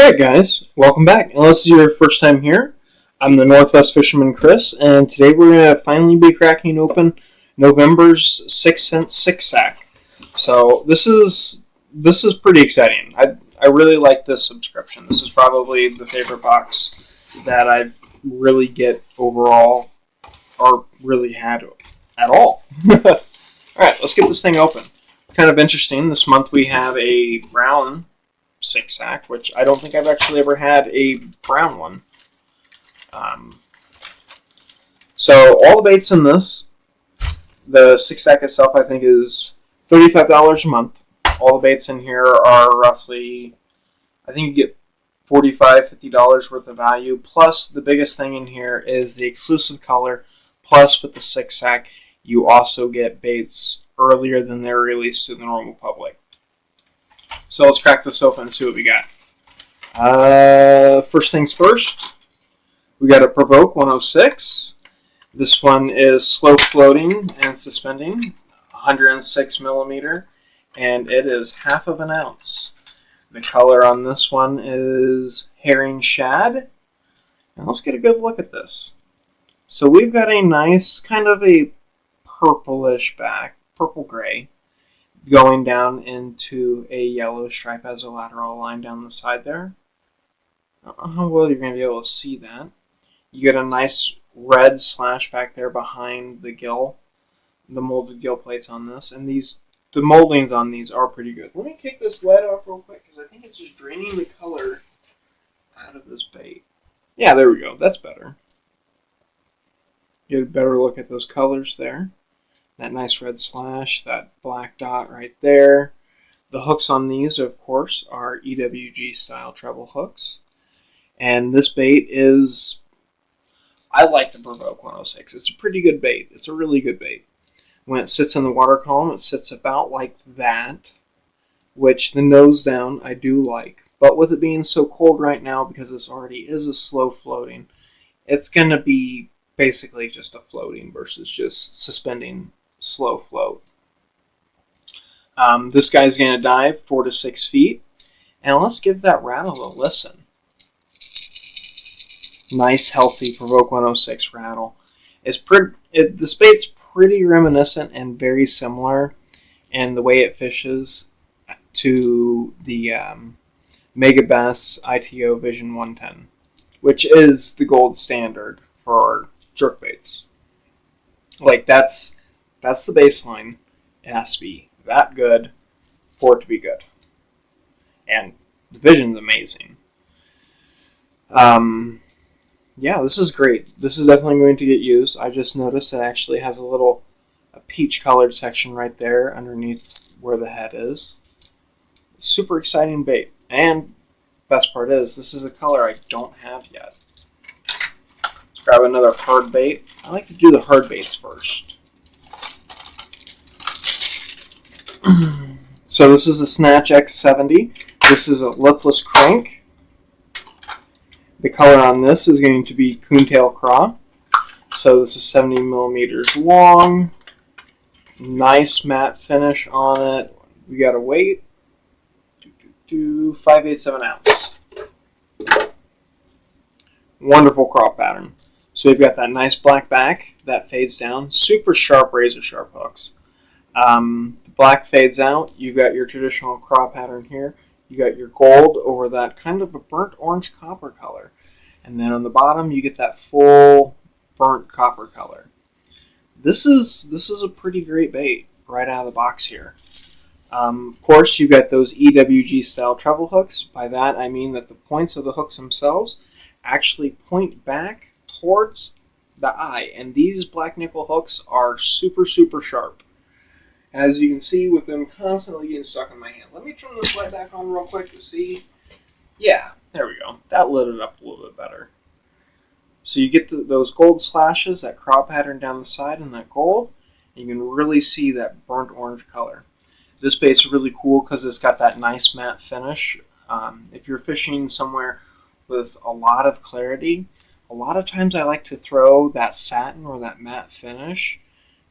Alright guys, welcome back. Unless this is your first time here, I'm the Northwest Fisherman Chris, and today we're going to finally be cracking open November's 6 cent 6-sack. So this is pretty exciting. I really like this subscription. This is probably the favorite box that I really get overall, or really had at all. Alright, let's get this thing open. Kind of interesting, this month we have a brown 6-sack, which I don't think I've actually ever had a brown one. So all the baits in this, the 6-sack itself I think is $35 a month. All the baits in here are roughly, I think you get $45, $50 worth of value, plus the biggest thing in here is the exclusive color, plus with the 6-sack you also get baits earlier than they're released to the normal public. So let's crack this open and see what we got. First things first, we got a Provoke 106. This one is slow floating and suspending, 106 millimeter, and it is half of an ounce. The color on this one is Herring Shad. And let's get a good look at this. So we've got a nice kind of a purplish back, purple gray, going down into a yellow stripe as a lateral line down the side there. I don't know how well you're going to be able to see that. You get a nice red slash back there behind the gill, the molded gill plates on this, and the moldings on these are pretty good. Let me take this lead off real quick because I think it's just draining the color out of this bait. Yeah, there we go. That's better. Get a better look at those colors there. That nice red slash, that black dot right there. The hooks on these, of course, are EWG style treble hooks. And this bait is, I like the Provoke 106. It's a pretty good bait. It's a really good bait. When it sits in the water column, it sits about like that, which the nose down I do like. But with it being so cold right now, because this already is a slow floating, it's going to be basically just a floating versus just suspending slow float. This guy's going to dive 4 to 6 feet, and let's give that rattle a listen. Nice, healthy Provoke 106 rattle. This bait's pretty reminiscent and very similar in the way it fishes to the Megabass ITO Vision 110, which is the gold standard for jerkbaits. Like that's the baseline. It has to be that good for it to be good. And the Vision's amazing. Yeah, this is great. This is definitely going to get used. I just noticed it actually has a peach colored section right there underneath where the head is. Super exciting bait. And best part is, this is a color I don't have yet. Let's grab another hard bait. I like to do the hard baits first. So this is a Snatch X70. This is a lipless crank. The color on this is going to be Coontail Craw. So this is 70 millimeters long. Nice matte finish on it. We got a weight. 5/8 of an ounce. Wonderful craw pattern. So we've got that nice black back that fades down. Super sharp, razor sharp hooks. The black fades out. You've got your traditional craw pattern here. You got your gold over that kind of a burnt orange copper color. And then on the bottom you get that full burnt copper color. This is a pretty great bait right out of the box here. Of course you've got those EWG style treble hooks. By that I mean that the points of the hooks themselves actually point back towards the eye. And these black nickel hooks are super, super sharp. As you can see with them constantly getting stuck in my hand. Let me turn this light back on real quick to see. Yeah, there we go. That lit it up a little bit better. So you get those gold slashes, that craw pattern down the side and that gold. And you can really see that burnt orange color. This bait's really cool because it's got that nice matte finish. If you're fishing somewhere with a lot of clarity, a lot of times I like to throw that satin or that matte finish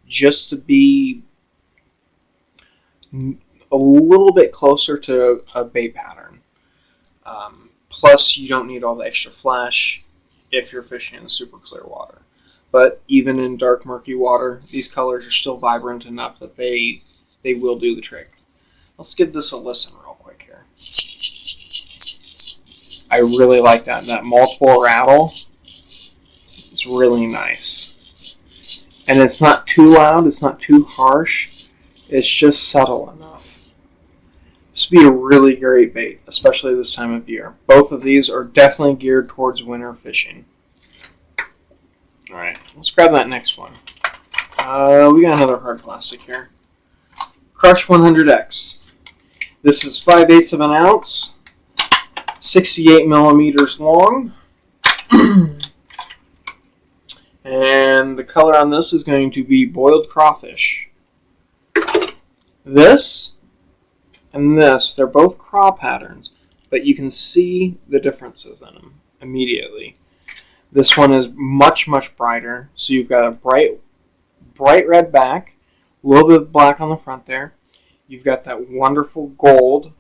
just to be a little bit closer to a bait pattern. Plus, you don't need all the extra flash if you're fishing in super clear water. But even in dark, murky water, these colors are still vibrant enough that they will do the trick. Let's give this a listen real quick here. I really like that. That multiple rattle is really nice. And it's not too loud, it's not too harsh, it's just subtle enough. This would be a really great bait, especially this time of year. Both of these are definitely geared towards winter fishing. Alright, let's grab that next one. We got another hard plastic here. Crush 100X. This is 5/8 of an ounce, 68 millimeters long. And the color on this is going to be boiled crawfish. This and this, they're both craw patterns, but you can see the differences in them immediately. This one is much, much brighter. So you've got a bright red back, a little bit of black on the front there. You've got that wonderful gold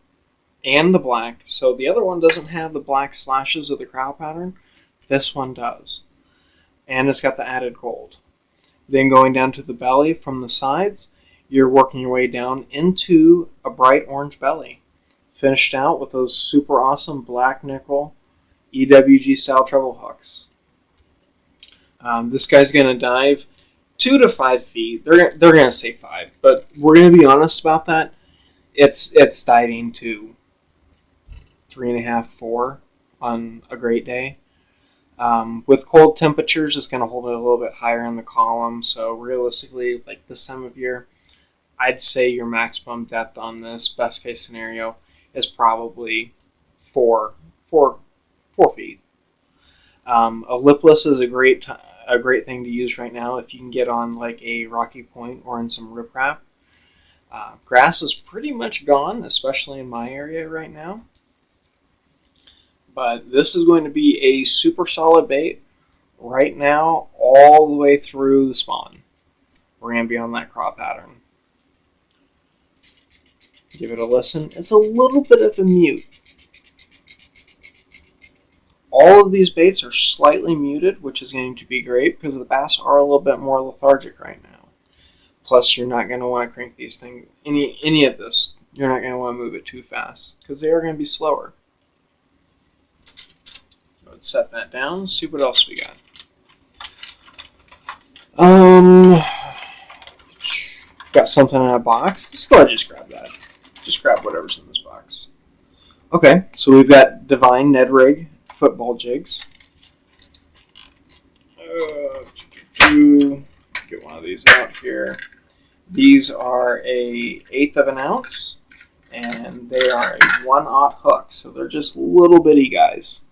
and the black. So the other one doesn't have the black slashes of the crow pattern. This one does. And it's got the added gold. Then going down to the belly from the sides, you're working your way down into a bright orange belly. Finished out with those super awesome black nickel EWG style treble hooks. This guy's going to dive 2 to 5 feet. They're going to say 5, but we're going to be honest about that. It's diving to 3.5, 4 on a great day. With cold temperatures, it's going to hold it a little bit higher in the column. So realistically, like this time of year, I'd say your maximum depth on this, best case scenario, is probably 4 feet. A lipless is a great thing to use right now if you can get on like a rocky point or in some riprap. Grass is pretty much gone, especially in my area right now. But this is going to be a super solid bait right now all the way through the spawn. We're going to be on that craw pattern. Give it a listen. It's a little bit of a mute. All of these baits are slightly muted, which is going to be great because the bass are a little bit more lethargic right now. Plus, you're not going to want to crank these things, any of this, you're not going to want to move it too fast because they are going to be slower. Let's set that down, see what else we got. Got something in a box. Let's go ahead and just grab that. Just grab whatever's in this box. Okay, so we've got Divine Ned Rig football jigs. Get one of these out here. These are a 1/8 of an ounce, and they are a 1/0 hook, so they're just little bitty guys.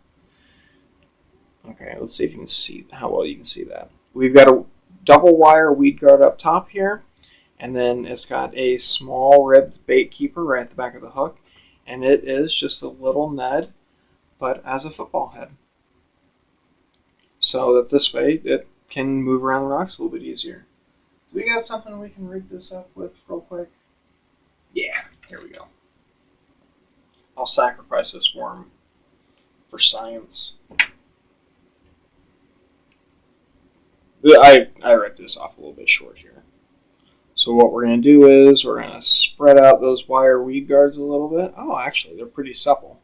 Okay, let's see if you can see how well you can see that. We've got a double wire weed guard up top here, and then it's got a small ribbed bait keeper right at the back of the hook, and it is just a little Ned, but as a football head. So that this way it can move around the rocks a little bit easier. Do we got something we can rig this up with real quick? Yeah, here we go. I'll sacrifice this worm for science. I ripped this off a little bit short here. So what we're going to do is we're going to spread out those wire weed guards a little bit. Oh, actually, they're pretty supple.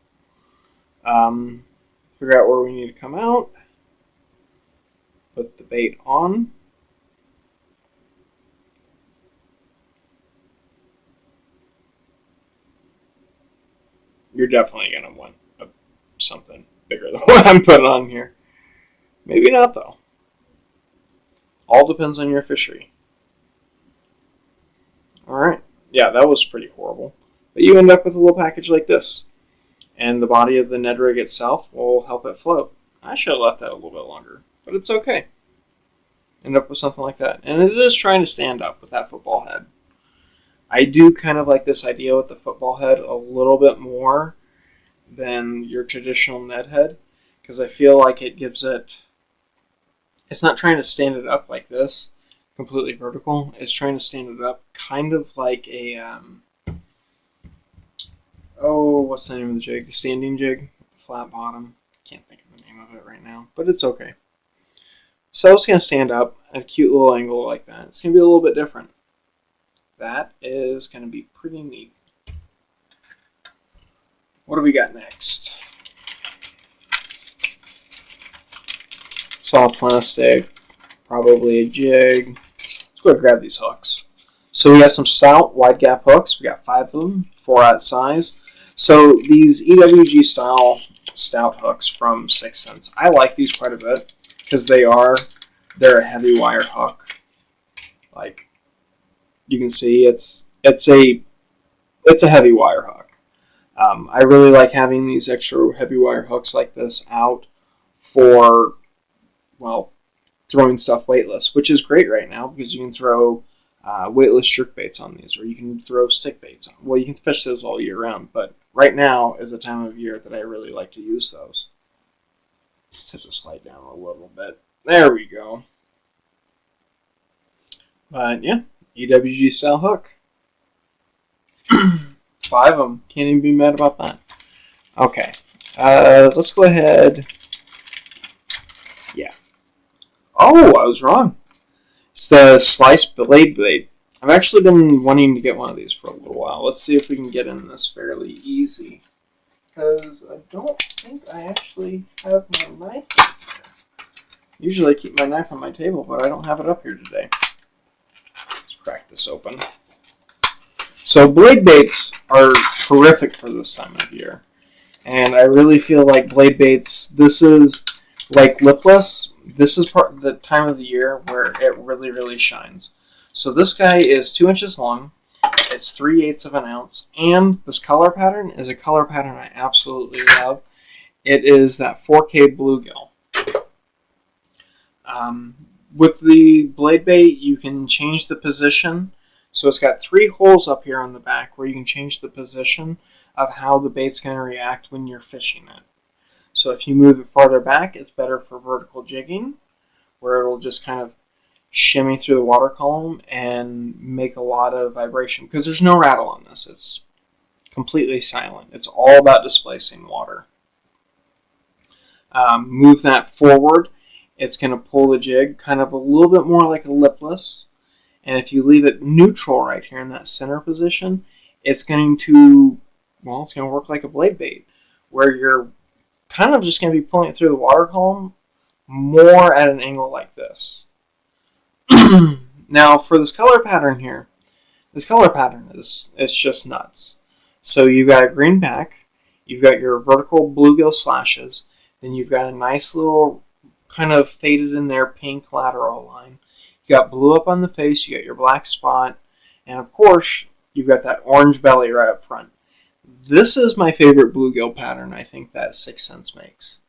Figure out where we need to come out. Put the bait on. You're definitely going to want something bigger than what I'm putting on here. Maybe not, though. All depends on your fishery. Alright. Yeah, that was pretty horrible. But you end up with a little package like this. And the body of the Ned rig itself will help it float. I should have left that a little bit longer, but it's okay. End up with something like that. And it is trying to stand up with that football head. I do kind of like this idea with the football head a little bit more than your traditional Ned head, because I feel like it gives it... It's not trying to stand it up like this, completely vertical. It's trying to stand it up kind of like a... what's the name of the jig? The standing jig? flat bottom. Can't think of the name of it right now, but it's okay. So it's going to stand up at a cute little angle like that. It's going to be a little bit different. That is going to be pretty neat. What do we got next? Solid plastic, probably a jig. Let's go ahead and grab these hooks. So we got some stout wide gap hooks. We got 5 of them, 4 out size. So these EWG style stout hooks from 6th Sense, I like these quite a bit because they're a heavy wire hook. Like you can see, it's a heavy wire hook. I really like having these extra heavy wire hooks like this out for, well, throwing stuff weightless, which is great right now because you can throw weightless jerk baits on these, or you can throw stick baits on. Well, you can fish those all year round, but right now is a time of year that I really like to use those. Just tip the slide down a little bit. There we go. But yeah, EWG style hook. 5 of them. Can't even be mad about that. Okay. Let's go ahead. Yeah. Oh, I was wrong. It's the sliced blade blade. I've actually been wanting to get one of these for a little while. Let's see if we can get in this fairly easy. Because I don't think I actually have my knife in here. Usually I keep my knife on my table, but I don't have it up here today. Let's crack this open. So blade baits are terrific for this time of year. And I really feel like blade baits, this is like lipless. This is the time of the year where it really, really shines. So this guy is 2 inches long. It's 3/8 of an ounce. And this color pattern is a color pattern I absolutely love. It is that 4K bluegill. With the blade bait, you can change the position. So it's got 3 holes up here on the back where you can change the position of how the bait's going to react when you're fishing it. So if you move it farther back, it's better for vertical jigging, where it'll just kind of shimmy through the water column and make a lot of vibration. Because there's no rattle on this. It's completely silent. It's all about displacing water. Move that forward. It's going to pull the jig kind of a little bit more like a lipless. And if you leave it neutral right here in that center position, it's going to, well, it's going to work like a blade bait, where you're kind of just going to be pulling it through the water column more at an angle like this. Now, for this color pattern here, this color pattern it's just nuts. So you've got a green back, you've got your vertical bluegill slashes, then you've got a nice little kind of faded in there pink lateral line. You got blue up on the face, you got your black spot, and of course, you've got that orange belly right up front. This is my favorite bluegill pattern I think that 6th Sense makes.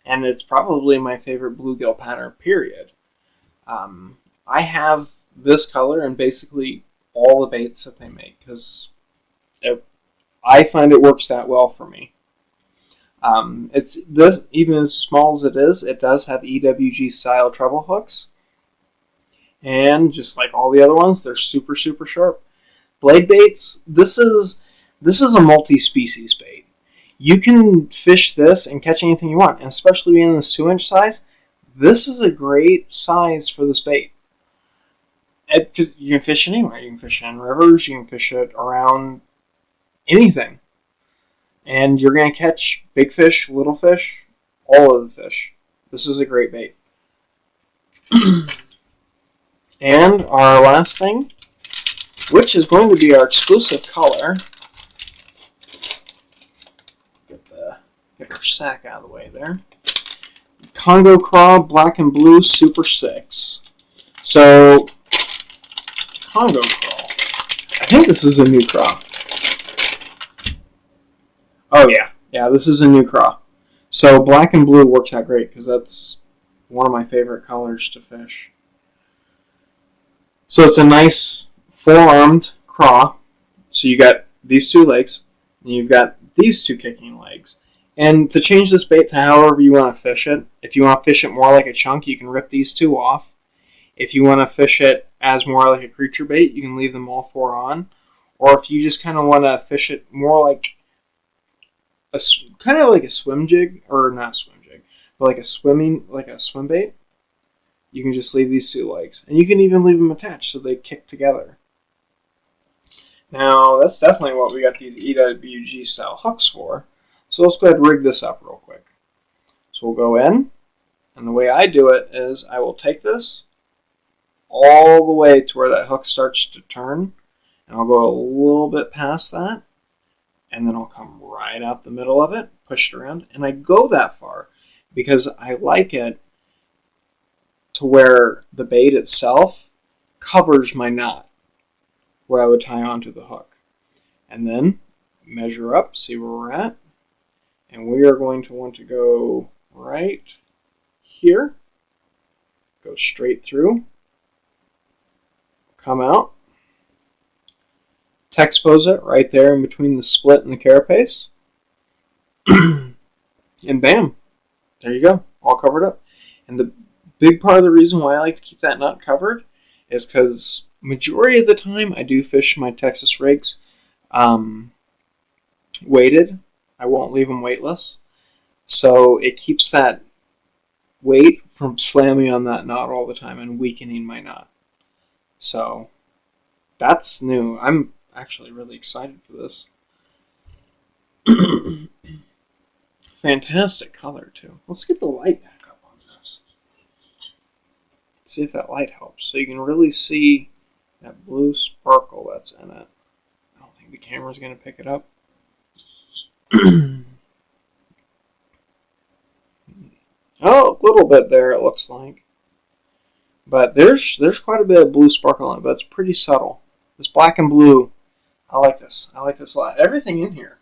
And it's probably my favorite bluegill pattern, period. I have this color in basically all the baits that they make, because I find it works that well for me. It's this, even as small as it is, it does have EWG style treble hooks. And just like all the other ones, they're super, super sharp. Blade baits, this is a multi-species bait. You can fish this and catch anything you want, and especially being in this 2-inch size, this is a great size for this bait. You can fish anywhere. You can fish in rivers, you can fish it around anything. And you're going to catch big fish, little fish, all of the fish. This is a great bait. And our last thing, which is going to be our exclusive color. Get our sack out of the way there. Congo Craw Black and Blue Super 6. So, Congo Craw. I think this is a new craw. Oh yeah. Yeah, this is a new craw. So black and blue works out great because that's one of my favorite colors to fish. So it's a nice 4-armed craw. So you got these 2 legs, and you've got these 2 kicking legs. And to change this bait to however you want to fish it, if you want to fish it more like a chunk, you can rip these 2 off. If you want to fish it as more like a creature bait, you can leave them all 4 on. Or if you just kind of want to fish it more like kind of like a swim jig, or not swim jig, but like a swim bait. You can just leave these two legs, and you can even leave them attached so they kick together. Now that's definitely what we got these EWG style hooks for. So let's go ahead and rig this up real quick. So we'll go in, and the way I do it is I will take this all the way to where that hook starts to turn, and I'll go a little bit past that, and then I'll come right out the middle of it, push it around, and I go that far because I like it to where the bait itself covers my knot where I would tie onto the hook. And then measure up, see where we're at, and we are going to want to go right here, go straight through, come out, Texpose it right there in between the split and the carapace, and bam, there you go, all covered up. And the big part of the reason why I like to keep that knot covered is because majority of the time I do fish my Texas rigs weighted. I won't leave them weightless, so it keeps that weight from slamming on that knot all the time and weakening my knot. So that's new. I'm actually really excited for this. Fantastic color too. Let's get the light back up on this. See if that light helps. So you can really see that blue sparkle that's in it. I don't think the camera's going to pick it up. Oh, a little bit there it looks like. But there's quite a bit of blue sparkle in it, but it's pretty subtle. This black and blue, I like this. I like this a lot. Everything in here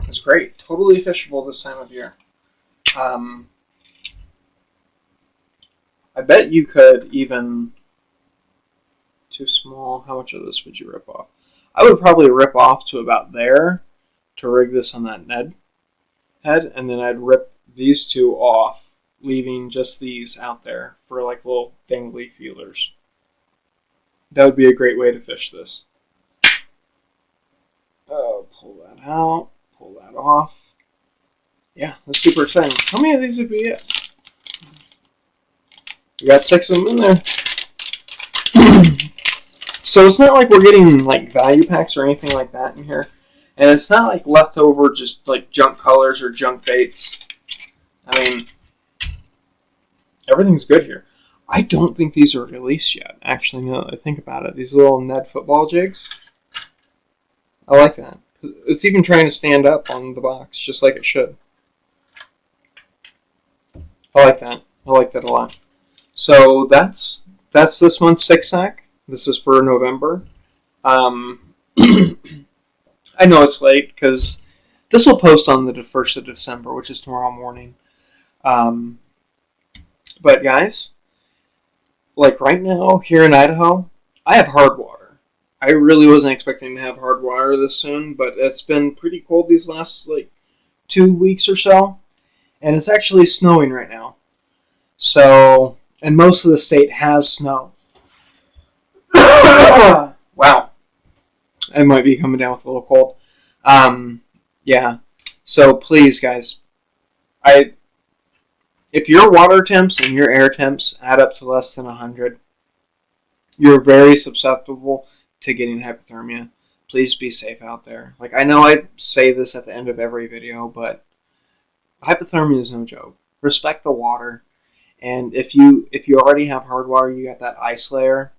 is great. Totally fishable this time of year. I bet you could even... Too small. How much of this would you rip off? I would probably rip off to about there to rig this on that Ned head, and then I'd rip these two off, leaving just these out there for like little dangly feelers. That would be a great way to fish this. Oh, pull that out, pull that off. Yeah, that's super exciting. How many of these did we get? We got 6 of them in there. So it's not like we're getting like value packs or anything like that in here. And it's not like leftover just like junk colors or junk baits. I mean, everything's good here. I don't think these are released yet. Actually, now that I think about it. These little Ned football jigs. I like that. It's even trying to stand up on the box, just like it should. I like that. I like that a lot. So that's this month's Six Sack. This is for November. I know it's late because this will post on the 1st of December, which is tomorrow morning. But guys, like right now here in Idaho, I have hard water. I really wasn't expecting to have hard water this soon, but it's been pretty cold these last like 2 weeks or so, and it's actually snowing right now. So, and most of the state has snow. Wow. I might be coming down with a little cold. Yeah. So please, guys, if your water temps and your air temps add up to less than 100, you're very susceptible to getting hypothermia. Please be safe out there. Like, I know I say this at the end of every video, but hypothermia is no joke. Respect the water. And if you already have hard water, you got that ice layer,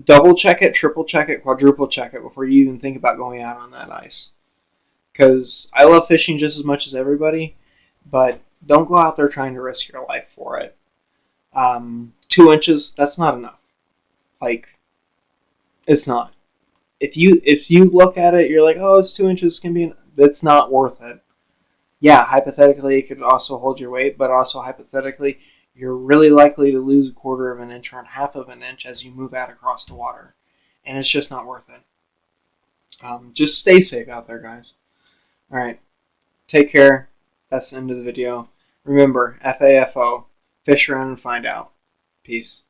double check it, triple check it, quadruple check it before you even think about going out on that ice. Because I love fishing just as much as everybody, but don't go out there trying to risk your life for it. 2 inches, that's not enough. Like, it's not. If you look at it, you're like, oh, it's 2 inches, that's not worth it. Yeah, hypothetically, it could also hold your weight, but also hypothetically, you're really likely to lose 1/4 of an inch or 1/2 of an inch as you move out across the water. And it's just not worth it. Just stay safe out there, guys. Alright, take care. That's the end of the video. Remember, FAFO, fish around and find out. Peace.